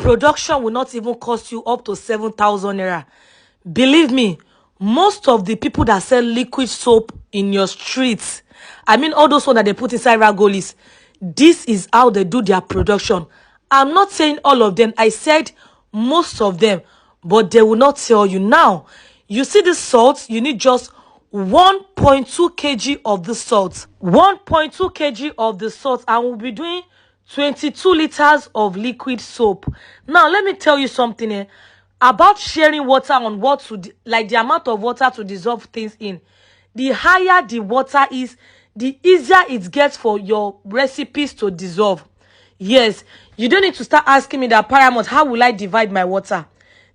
production will not even cost you up to 7,000 naira. Believe me, most of the people that sell liquid soap in your streets, I mean all those ones that they put inside ragolis, this is how they do their production. I'm not saying all of them. I said most of them, but they will not tell you. Now, you see the salt, you need just 1.2 kg of the salt. 1.2 kg of the salt, and we'll be doing 22 liters of liquid soap. Now, let me tell you something about sharing water on what to, like the amount of water to dissolve things in. The higher the water is, the easier it gets for your recipes to dissolve. Yes, you don't need to start asking me that, Paramount, how will I divide my water?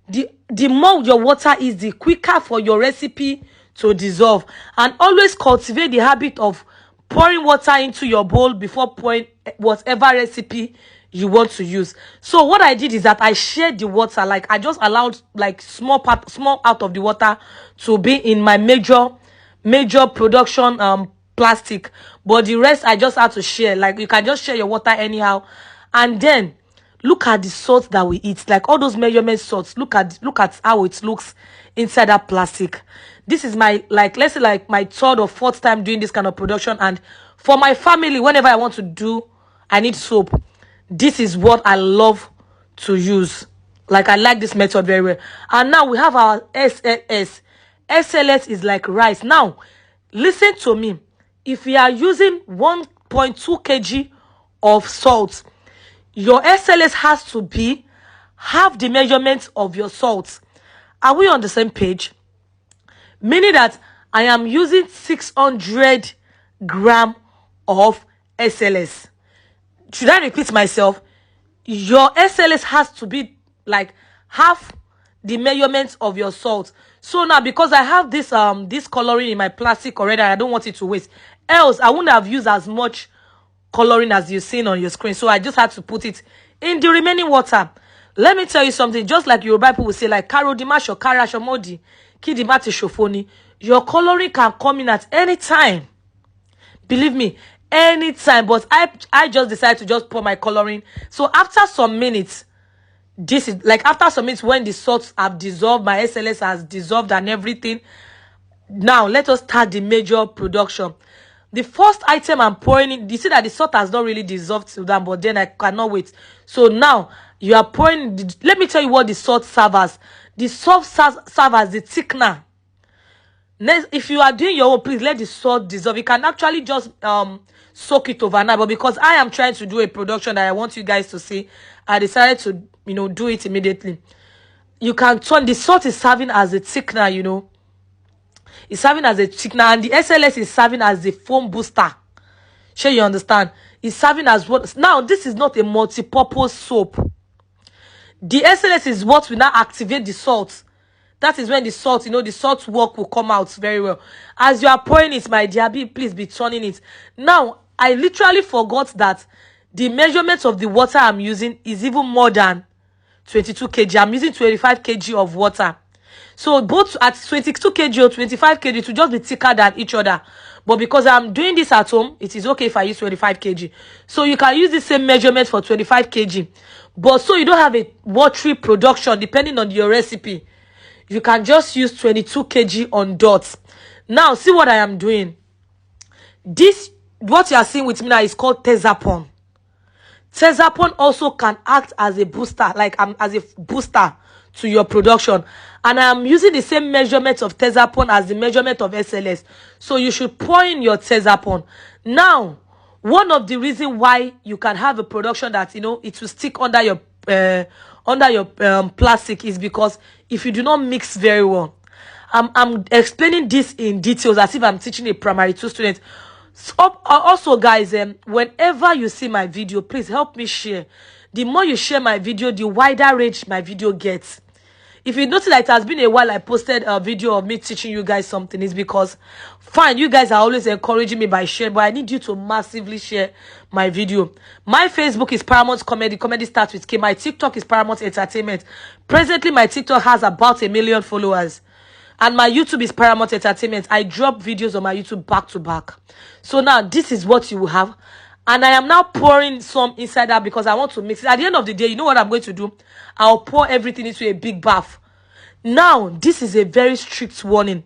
The more your water is, the quicker for your recipe to dissolve. And always cultivate the habit of pouring water into your bowl before pouring whatever recipe you want to use. So what I did is that I shared the water. Like, I just allowed like small out of the water to be in my major production plastic, but the rest I just had to share. Like, you can just share your water anyhow. And then look at the salt that we eat, like all those measurement salts. Look at how it looks inside that plastic. This is my, like, let's say like my third or fourth time doing this kind of production, and for my family, whenever I need soap, this is what I love to use. Like, I like this method very well. And now we have our SLS. SLS is like rice. Now, listen to me. If you are using 1.2 kg of salt, your SLS has to be half the measurement of your salt. Are we on the same page? Meaning that I am using 600 gram of SLS. Should I repeat myself? Your SLS has to be like half the measurement of your salt. So now, because I have this this coloring in my plastic already, I don't want it to waste. Else, I wouldn't have used as much coloring as you're seeing on your screen. So I just had to put it in the remaining water. Let me tell you something. Just like Yoruba people will say, like, Karo Dimasho, Karasho Modi, Kidimati Shofoni, your coloring can come in at any time. Believe me, anytime. But I just decided to just pour my coloring. So after some minutes, this is like after some minutes, when the salts have dissolved, my SLS has dissolved and everything. Now let us start the major production. The first item I'm pouring in, you see that the salt has not really dissolved to them, but then I cannot wait. So now you are pouring. Let me tell you what the salt serves as. The salt serves as the thickener. Next, if you are doing your own, please let the salt dissolve. You can actually just soak it overnight, but because I am trying to do a production that I want you guys to see, I decided to do it immediately. You can turn, the salt is serving as a thickener, it's serving as a thickener, and the SLS is serving as the foam booster. Sure, you understand? It's serving as what? Now, this is not a multi-purpose soap. The SLS is what will now activate the salt. That is when the salt, the salt work will come out very well. As you are pouring it, my dear, please be turning it. Now, I literally forgot that the measurement of the water I'm using is even more than 22 kg. I'm using 25 kg of water. So both at 22 kg or 25 kg to just be thicker than each other. But because I'm doing this at home, it is okay if I use 25 kg. So you can use the same measurement for 25 kg. But so you don't have a watery production depending on your recipe, you can just use 22 kg on dots. Now, see what I am doing. This, what you are seeing with me now, is called Tezapon. Tezapon also can act as a booster, like as a booster to your production. And I am using the same measurement of Tezapon as the measurement of SLS. So you should pour in your Tezapon. Now, one of the reasons why you can have a production that, it will stick under your plastic is because if you do not mix very well. I'm explaining this in details as if I'm teaching a primary 2 student. So, also, guys, whenever you see my video, please help me share. The more you share my video, the wider range my video gets. If you notice that it has been a while I posted a video of me teaching you guys something, it's because, fine, you guys are always encouraging me by sharing, but I need you to massively share my video. My Facebook is Paramount Comedy. Comedy starts with K. My TikTok is Paramount Entertainment. Presently, my TikTok has about 1 million followers. And my YouTube is Paramount Entertainment. I drop videos on my YouTube back to back. So now, this is what you will have. And I am now pouring some inside that because I want to mix it. At the end of the day, you know what I'm going to do? I'll pour everything into a big bath. Now, this is a very strict warning.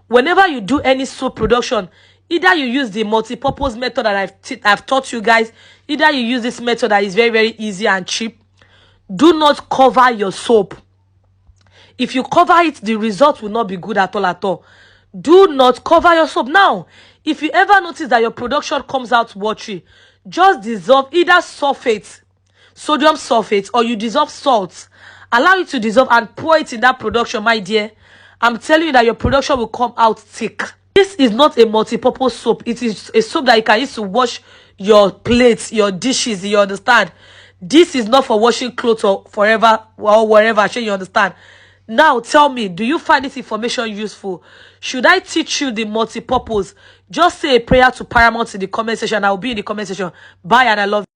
Whenever you do any soap production, either you use the multi-purpose method that I've taught you guys, either you use this method that is very, very easy and cheap. Do not cover your soap. If you cover it, the result will not be good at all at all. Do not cover your soap. Now, if you ever notice that your production comes out watery, just dissolve either sulfate, sodium sulfate, or you dissolve salt. Allow it to dissolve and pour it in that production, my dear. I'm telling you that your production will come out thick. This is not a multi-purpose soap. It is a soap that you can use to wash your plates, your dishes, you understand? This is not for washing clothes or forever or wherever, sure you understand. Now tell me, do you find this information useful? Should I teach you the multi-purpose? Just say a prayer to Paramount in the comment section. I'll be in the comment section. Bye, and I love you.